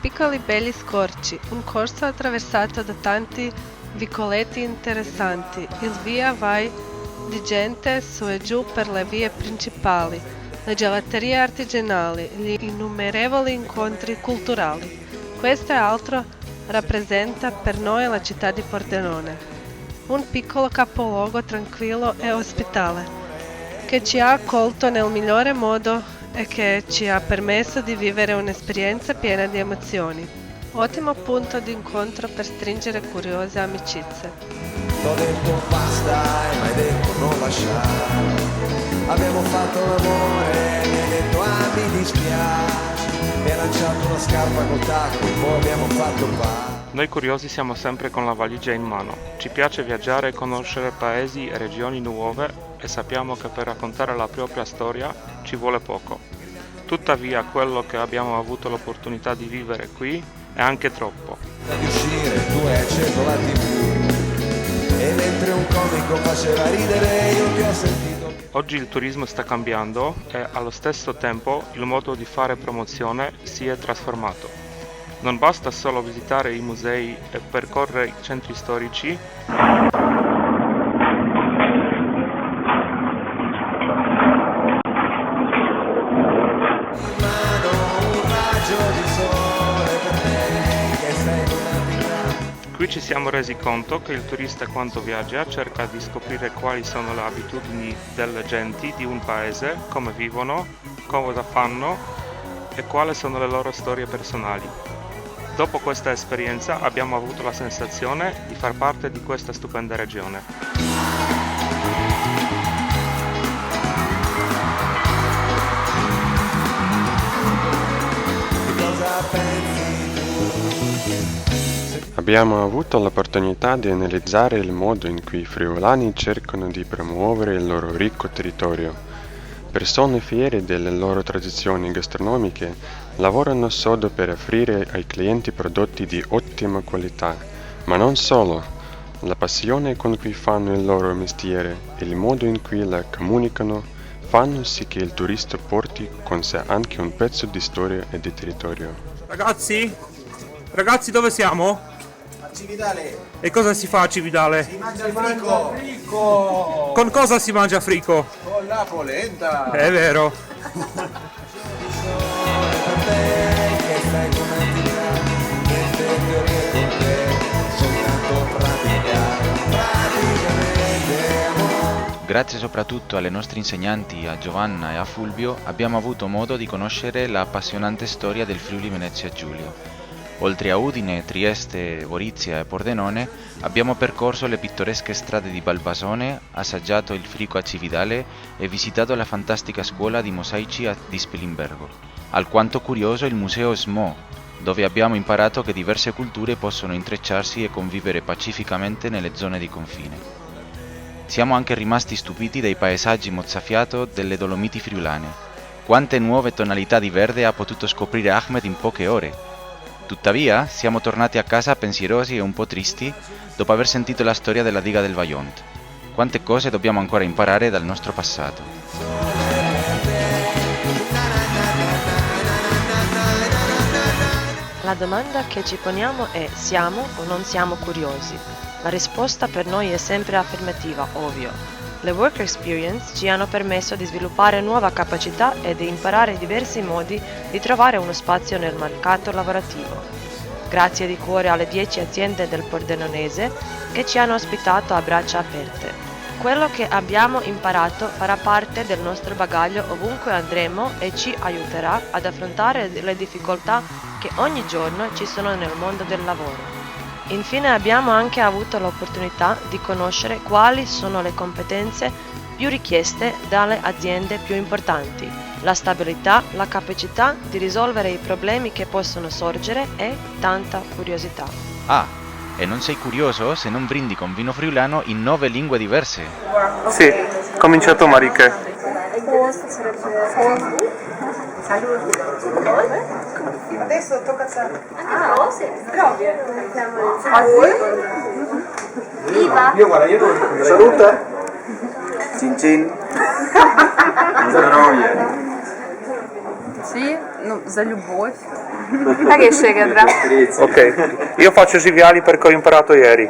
Piccoli belli scorci, un corso attraversato da tanti vicoletti interessanti, il via vai di gente su e giù per le vie principali, le gelaterie artigianali, gli innumerevoli incontri culturali. Questo e altro rappresenta per noi la città di Pordenone, un piccolo capoluogo tranquillo e ospitale, che ci ha accolto nel migliore modo e che ci ha permesso di vivere un'esperienza piena di emozioni. Ottimo punto di incontro per stringere curiose amicizie. T'ho detto basta e m'hai detto non lasciare. Abbiamo fatto l'amore e mi hai detto mi dispiace. Mi hai lanciato una scarpa col tacco e poi abbiamo fatto pace. Noi curiosi siamo sempre con la valigia in mano. Ci piace viaggiare e conoscere paesi e regioni nuove e sappiamo che per raccontare la propria storia ci vuole poco. Tuttavia quello che abbiamo avuto l'opportunità di vivere qui è anche troppo. Di uscire tu hai acceso la TV e mentre un comico faceva ridere io ti ho sentito. Oggi il turismo sta cambiando e allo stesso tempo il modo di fare promozione si è trasformato. Non basta solo visitare i musei e percorrere i centri storici. Qui ci siamo resi conto che il turista quando viaggia cerca di scoprire quali sono le abitudini delle genti di un paese, come vivono, cosa fanno e quali sono le loro storie personali. Dopo questa esperienza abbiamo avuto la sensazione di far parte di questa stupenda regione. Abbiamo avuto l'opportunità di analizzare il modo in cui i friulani cercano di promuovere il loro ricco territorio. Persone fiere delle loro tradizioni gastronomiche lavorano sodo per offrire ai clienti prodotti di ottima qualità, ma non solo. La passione con cui fanno il loro mestiere e il modo in cui la comunicano fanno sì che il turista porti con sé anche un pezzo di storia e di territorio. Ragazzi, dove siamo? A Cividale E cosa si fa a Cividale? si mangia il frico Con cosa si mangia frico? con la polenta. È vero. Grazie soprattutto alle nostre insegnanti, a Giovanna e a Fulvio, abbiamo avuto modo di conoscere la appassionante storia del Friuli Venezia Giulia. Oltre a Udine, Trieste, Gorizia e Pordenone, abbiamo percorso le pittoresche strade di Balbasone, assaggiato il frico a Cividale e visitato la fantastica scuola di mosaici di Spelimbergo. Alquanto curioso il museo SMO, dove abbiamo imparato che diverse culture possono intrecciarsi e convivere pacificamente nelle zone di confine. Siamo anche rimasti stupiti dai paesaggi mozzafiato delle Dolomiti friulane. Quante nuove tonalità di verde ha potuto scoprire Ahmed in poche ore! Tuttavia, siamo tornati a casa pensierosi e un po' tristi dopo aver sentito la storia della diga del Vajont. Quante cose dobbiamo ancora imparare dal nostro passato. La domanda che ci poniamo è: siamo o non siamo curiosi? La risposta per noi è sempre affermativa, ovvio. Le work experience ci hanno permesso di sviluppare nuove capacità e di imparare diversi modi di trovare uno spazio nel mercato lavorativo. Grazie di cuore alle 10 aziende del Pordenonese che ci hanno ospitato a braccia aperte. Quello che abbiamo imparato farà parte del nostro bagaglio ovunque andremo e ci aiuterà ad affrontare le difficoltà che ogni giorno ci sono nel mondo del lavoro. Infine abbiamo anche avuto l'opportunità di conoscere quali sono le competenze più richieste dalle aziende più importanti, la stabilità, la capacità di risolvere i problemi che possono sorgere e tanta curiosità. Ah, e non sei curioso se non brindi con vino friulano in 9 lingue diverse? Sì, cominciato Mariche. Adesso tocca a te. Proprio. Salute. Cin cin. Здоровья. Sì, no, za любовь. Egészségedre. Ok, io faccio cinghiali perché ho imparato ieri.